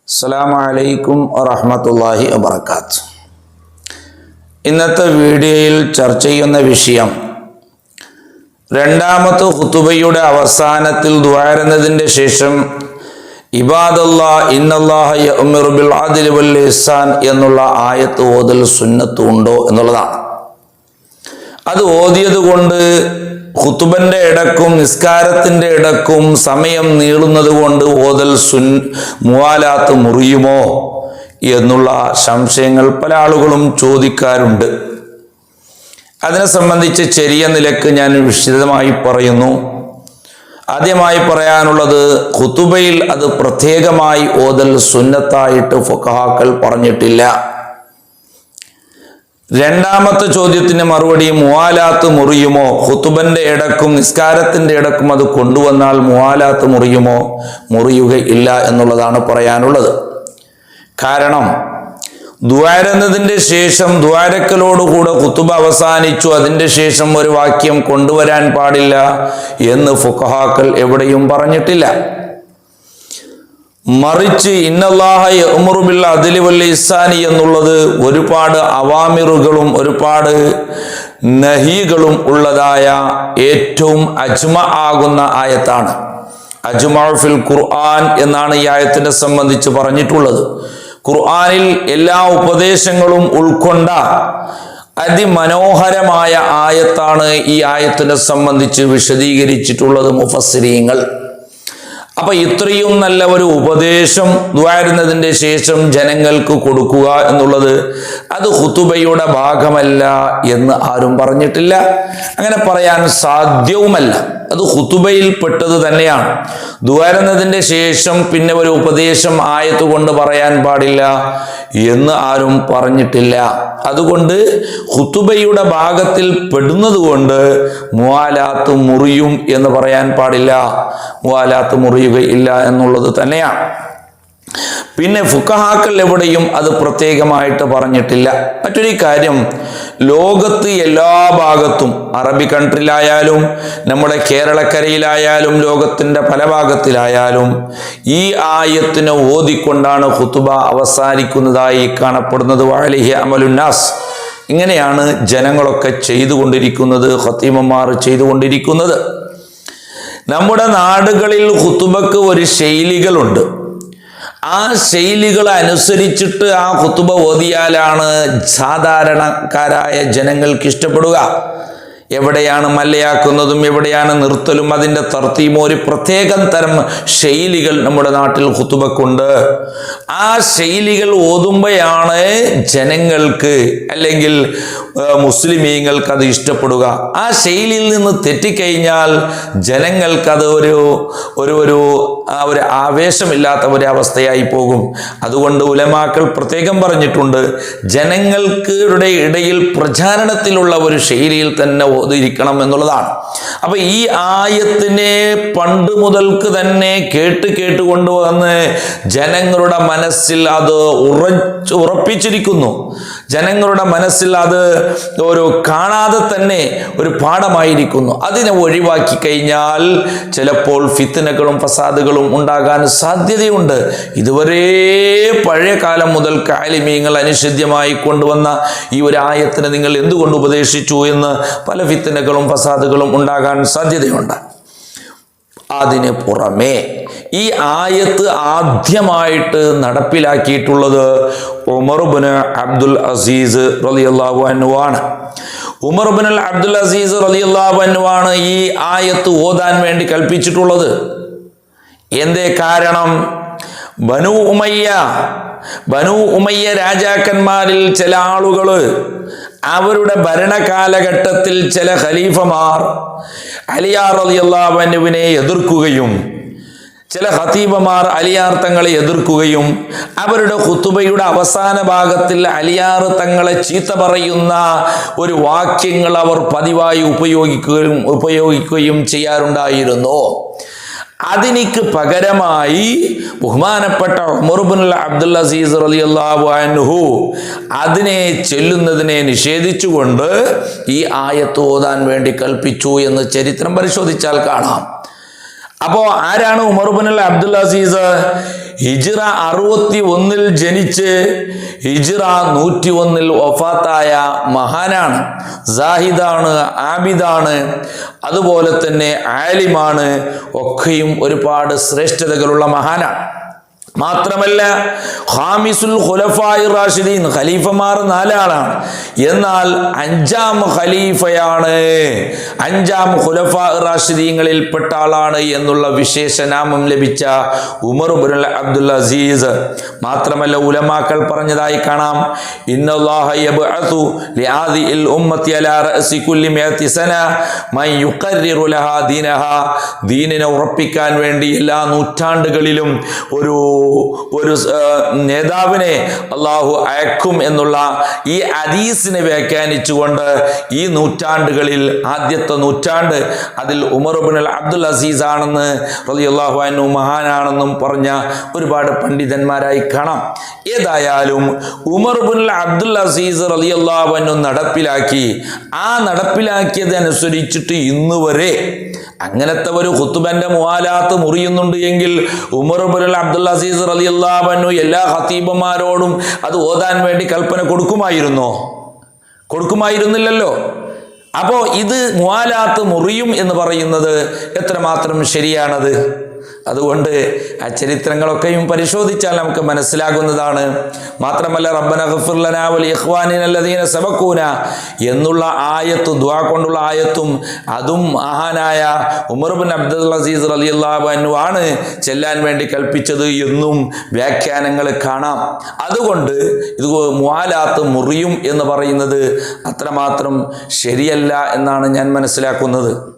അസ്സലാമു അലൈക്കും വറഹ്മത്തുള്ളാഹി വബറകാതുഹു. ഇന്നത്തെ വീഡിയോയിൽ ചർച്ച ചെയ്യുന്ന വിഷയം രണ്ടാമത്തെ ഖുതുബയുടെ അവസാനത്തിൽ ദുആ ശേഷം ഇബാദല്ലാഹ് ഇന്നല്ലാഹ യഅ്മുറു ബിൽ അദ്ലി വൽ ഇഹ്സാൻ എന്നുള്ള ആയത്ത് ഓതൽ സുന്നത്ത് ഉണ്ടോ എന്നുള്ളതാണ്. അത് ഓതിയത് കൊണ്ട് ഖുതുബന്റെ ഇടക്കും നിസ്കാരത്തിന്റെ ഇടക്കും സമയം നീളുന്നത് കൊണ്ട് ഓതൽ മുവാലാത്ത് മുറിയുമോ എന്നുള്ള സംശയങ്ങൾ പല ആളുകളും ചോദിക്കാറുണ്ട്. അതിനെ സംബന്ധിച്ച് ചെറിയ നിലക്ക് ഞാൻ വിശദമായി പറയുന്നു. ആദ്യമായി പറയാനുള്ളത്, ഖുതുബയിൽ അത് പ്രത്യേകമായി ഓതൽ സുന്നത്തായിട്ട് ഫുഖഹാക്കൾ പറഞ്ഞിട്ടില്ല. രണ്ടാമത്തെ ചോദ്യത്തിന് മറുപടി, മുവാലാത്ത് മുറിയുമോ? ഖുതുബന്റെ ഇടക്കും നിസ്കാരത്തിന്റെ ഇടക്കും അത് കൊണ്ടുവന്നാൽ മുവാലാത്ത് മുറിയുമോ? മുറിയുകയില്ല എന്നുള്ളതാണ് പറയാനുള്ളത്. കാരണം ദുആരന്നതിന്റെ ശേഷം ദ്വാരക്കലോടുകൂടെ ഖുതുബ അവസാനിച്ചു, അതിന്റെ ശേഷം ഒരു വാക്യം കൊണ്ടുവരാൻ പാടില്ല എന്ന് ഫുഖഹാക്കൾ എവിടെയും പറഞ്ഞിട്ടില്ല. മറിച്ച് ഇന്നല്ലാഹ യഅ്മുറു ബിൽ അദ്ലി വൽ ഇഹ്സാനി എന്നുള്ളത് ഒരുപാട് അവാമിറുകളും ഒരുപാട് നഹികളും ഉള്ളതായ ഏറ്റവും അജ്മ ആകുന്ന ആയത്താണ്. അജ്മഉ ഫിൽ ഖുർആൻ എന്നാണ് ഈ ആയത്തിനെ സംബന്ധിച്ച് പറഞ്ഞിട്ടുള്ളത്. ഖുർആനിൽ എല്ലാ ഉപദേശങ്ങളും ഉൾക്കൊണ്ട അതിമനോഹരമായ ആയത്താണ് ഈ ആയത്തിനെ സംബന്ധിച്ച് വിശദീകരിച്ചിട്ടുള്ളത് മുഫസ്സിരീങ്ങൾ. അപ്പൊ ഇത്രയും നല്ല ഒരു ഉപദേശം ദുആരുന്നതിന്റെ ശേഷം ജനങ്ങൾക്ക് കൊടുക്കുക എന്നുള്ളത് അത് ഖുതുബയുടെ ഭാഗമല്ല എന്ന് ആരും പറഞ്ഞിട്ടില്ല. അങ്ങനെ പറയാൻ സാധ്യവുമല്ല. അത് ഖുതുബയിൽ പെട്ടത് തന്നെയാണ്. ദുആരുന്നതിന്റെ ശേഷം പിന്നെ ഒരു ഉപദേശം ആയത്ത് കൊണ്ട് പറയാൻ പാടില്ല എന്ന് ആരും പറഞ്ഞിട്ടില്ല. അതുകൊണ്ട് ഖുതുബയുടെ ഭാഗത്തിൽ പെടുന്നത് കൊണ്ട് മുവാലാത്ത് മുറിയും എന്ന് പറയാൻ പാടില്ല. മുവാലാത്ത് മുറിയുകയില്ല എന്നുള്ളത് തന്നെയാണ്. പിന്നെ ഫുഖഹാക്കൾ എവിടെയും അത് പ്രത്യേകമായിട്ട് പറഞ്ഞിട്ടില്ല. മറ്റൊരു കാര്യം, ലോകത്ത് എല്ലാ ഭാഗത്തും അറബി കൺട്രിയിലായാലും നമ്മുടെ കേരളക്കരയിലായാലും ലോകത്തിന്റെ പല ഭാഗത്തിലായാലും ഈ ആയത്തിനെ ഓതിക്കൊണ്ടാണ് ഖുതുബ അവസാനിക്കുന്നതായി കാണപ്പെടുന്നത്. വഅലൈഹി അമലുന്നാസ്, ഇങ്ങനെയാണ് ജനങ്ങളൊക്കെ ചെയ്തുകൊണ്ടിരിക്കുന്നത്, ഖത്തീമന്മാർ ചെയ്തുകൊണ്ടിരിക്കുന്നത്. നമ്മുടെ നാടുകളിൽ ഖുതുബക്ക് ഒരു ശൈലികളുണ്ട്. ആ ശൈലികൾ അനുസരിച്ചിട്ട് ആ ഖുതുബ ഓതിയാലാണ് സാധാരണക്കാരായ ജനങ്ങൾക്ക് ഇഷ്ടപ്പെടുക. എവിടെയാണ് മല്ലയാക്കുന്നതും എവിടെയാണ് നിർത്തലും അതിൻ്റെ തർത്തീബും ഒരു പ്രത്യേകം തരം ശൈലികൾ നമ്മുടെ നാട്ടിൽ ഖുതുബക്കുണ്ട്. ആ ശൈലികൾ ഓതുമ്പോഴാണ് ജനങ്ങൾക്ക് അല്ലെങ്കിൽ മുസ്ലിമീങ്ങൾക്ക് അത് ഇഷ്ടപ്പെടുക. ആ ശൈലിയിൽ നിന്ന് തെറ്റിക്കഴിഞ്ഞാൽ ജനങ്ങൾക്കത് ഒരു ആവേശമില്ലാത്ത ഒരു അവസ്ഥയായി പോകും. അതുകൊണ്ട് ഉലമാക്കൾ പ്രത്യേകം പറഞ്ഞിട്ടുണ്ട്, ജനങ്ങൾക്ക് ഇടയിൽ പ്രചാരണത്തിലുള്ള ഒരു ശൈലിയിൽ തന്നെ ഓതിരിക്കണം എന്നുള്ളതാണ്. അപ്പൊ ഈ ആയത്തിനെ പണ്ട് മുതൽക്ക് തന്നെ കേട്ടുകൊണ്ടുവന്ന് ജനങ്ങളുടെ മനസ്സിൽ അത് ഉറപ്പിച്ചിരിക്കുന്നു. ജനങ്ങളുടെ മനസ്സിൽ അത് ഒരു കാണാതെ തന്നെ ഒരു പാഠമായിരിക്കുന്നു. അതിനെ ഒഴിവാക്കി കഴിഞ്ഞാൽ ചിലപ്പോൾ ഫിത്നകളും ഫസാദുകളും ഉണ്ടാകാൻ സാധ്യതയുണ്ട്. ഇതുവരെ പഴയ കാലം മുതൽ ആലിമീങ്ങൾ അനിഷിദ്ധ്യമായി കൊണ്ടുവന്ന ഈ ഒരു ആയത്തിനെ നിങ്ങൾ എന്തുകൊണ്ട് ഉപദേശിച്ചു എന്ന് പല ഫിത്നകളും ഫസാദുകളും ഉണ്ടാകാൻ സാധ്യതയുണ്ട്. അതിന് പുറമെ ഈ ആയത്ത് ആദ്യമായിട്ട് നടപ്പിലാക്കിയിട്ടുള്ളത് ഉമർ ഇബ്നു അബ്ദുൽ അസീസ് റളിയല്ലാഹു അൻഹു ആണ്. ഉമർ ഇബ്നു അബ്ദുൽ അസീസ് റളിയല്ലാഹു അൻഹു ആണ് ഈ ആയത്ത് ഓതാൻ വേണ്ടി കൽപ്പിച്ചിട്ടുള്ളത്. എന്തേ കാരണം? ബനു ഉമയ്യ രാജാക്കന്മാരിൽ ചില ആളുകള് അവരുടെ ഭരണകാലഘട്ടത്തിൽ ചില ഖലീഫമാർ അലിയാർ റളിയല്ലാഹു അൻഹുവിനെ എതിർക്കുകയും ചില ഖതീബമാർ അലിയാർ തങ്ങളെ എതിർക്കുകയും അവരുടെ ഖുതുബയുടെ അവസാന ഭാഗത്തിൽ അലിയാർ തങ്ങളെ ചീത്ത പറയുന്ന ഒരു വാക്യങ്ങൾ അവർ പതിവായി ഉപയോഗിക്കുകയും ചെയ്യാറുണ്ടായിരുന്നു. അതിനിക്ക് പകരമായി ബഹുമാനപ്പെട്ട ഉമർ ഇബ്നുൽ അബ്ദുൽ അസീസ് റളിയല്ലാഹു അൻഹു അതിനെ ചൊല്ലുന്നതിനെ നിഷേധിച്ചുകൊണ്ട് ഈ ആയത്ത് ഓതാൻ വേണ്ടി കൽപ്പിച്ചു എന്ന് ചരിത്രം പരിശോധിച്ചാൽ കാണാം. അപ്പോ ആരാണ് ഉമർ ഇബ്നുൽ അബ്ദുൽ അസീസ്? ഹിജ്റ 61 ജനിച്ച് ഹിജ്റ 101 വഫാത്തായ മഹാനാണ്. സാഹിദാണ്, ആബിദാണ്, അതുപോലെ തന്നെ ആലിമാണ്, ഒക്കെയും ഒരുപാട് ശ്രേഷ്ഠതകളുള്ള മഹാനാണ്. മാത്രമല്ല ഖാമിസുൽ ഖുലഫാഇർ റാഷിദീൻ, ഖലീഫമാർ 4 ആളാണ്. എന്നാൽ 5ാം ഖലീഫയാണ്, 5ാം ഖുലഫാഇർ റാഷിദീങ്ങളിൽ പെട്ട ആളാണ് എന്നുള്ള വിശേഷനാമം ലഭിച്ച ഉമർ ഇബ്നുൽ അബ്ദുൽ അസീസ്. മാത്രമല്ല ഉലമാക്കൾ പറഞ്ഞതായി കാണാം, ഇന്നല്ലാഹ യബ്അതു ലിഹാദിൽ ഉമ്മത്തി അലാ റഅസി കുല്ലി മിഅതി സന മൻ യുഖർറിറു ലഹാ ദീനഹാ, ദീനിനെ ഉറപ്പിക്കാൻ വേണ്ടി എല്ലാ നൂറ്റാണ്ടുകളിലും ഒരു നേതാവിനെ അള്ളാഹു അയക്കും എന്നുള്ള ഈ ഹദീസിനെ വ്യാഖ്യാനിച്ചുകൊണ്ട് ഈ നൂറ്റാണ്ടുകളിൽ ആദ്യത്തെ നൂറ്റാണ്ട് അതിൽ ഉമർ ഇബ്നുൽ അബ്ദുൽ അസീസ് ആണെന്ന് റളിയല്ലാഹു അൻഹു മഹാനാണെന്നും പറഞ്ഞ ഒരുപാട് പണ്ഡിതന്മാരായി കാണാം. ഏതായാലും ഉമർ ഇബ്നുൽ അബ്ദുൽ അസീസ് റളിയല്ലാഹു അൻഹു നടപ്പിലാക്കിയതനുസരിച്ചിട്ട് ഇന്നുവരെ അങ്ങനത്തെ ഒരു ഖുതുബന്റെ മുആലാത്ത് മുറിയുന്നുണ്ട് എങ്കിൽ ഉമർ ഇബ്നുൽ അബ്ദുൽ അസീസ് റളിയല്ലാഹു അൻഹു എല്ലാ ഖതീബന്മാരോടും അത് ഓതാൻ വേണ്ടി കൽപ്പന കൊടുക്കുമായിരുന്നില്ലല്ലോ. അപ്പോൾ ഇത് മുആലാത്ത് മുറിയും എന്ന് പറയുന്നത് എത്രമാത്രം ശരിയാണത്? അതുകൊണ്ട് ആ ചരിത്രങ്ങളൊക്കെയും പരിശോധിച്ചാൽ നമുക്ക് മനസ്സിലാകുന്നതാണ്. മാത്രമല്ല റബ്ബന ഗഫിർ ലനാ വലി ഇഖ്വാനിന അല്ലദീന സബഖൂന എന്നുള്ള ആയത്ത്, ദുആ കൊണ്ടുള്ള ആയത്തും അതും മഹാനായ ഉമർ ഇബ്നു അബ്ദുൽ അസീസ് റളിയല്ലാഹു അൻഹു ആണ് ചെല്ലാൻ വേണ്ടി കൽപ്പിച്ചത് എന്നും വ്യാഖ്യാനങ്ങൾ കാണാം. അതുകൊണ്ട് ഇത് മുആലാത്ത് മുറിയും എന്ന് പറയുന്നത് അത്രമാത്രം ശരിയല്ല എന്നാണ് ഞാൻ മനസ്സിലാക്കുന്നത്.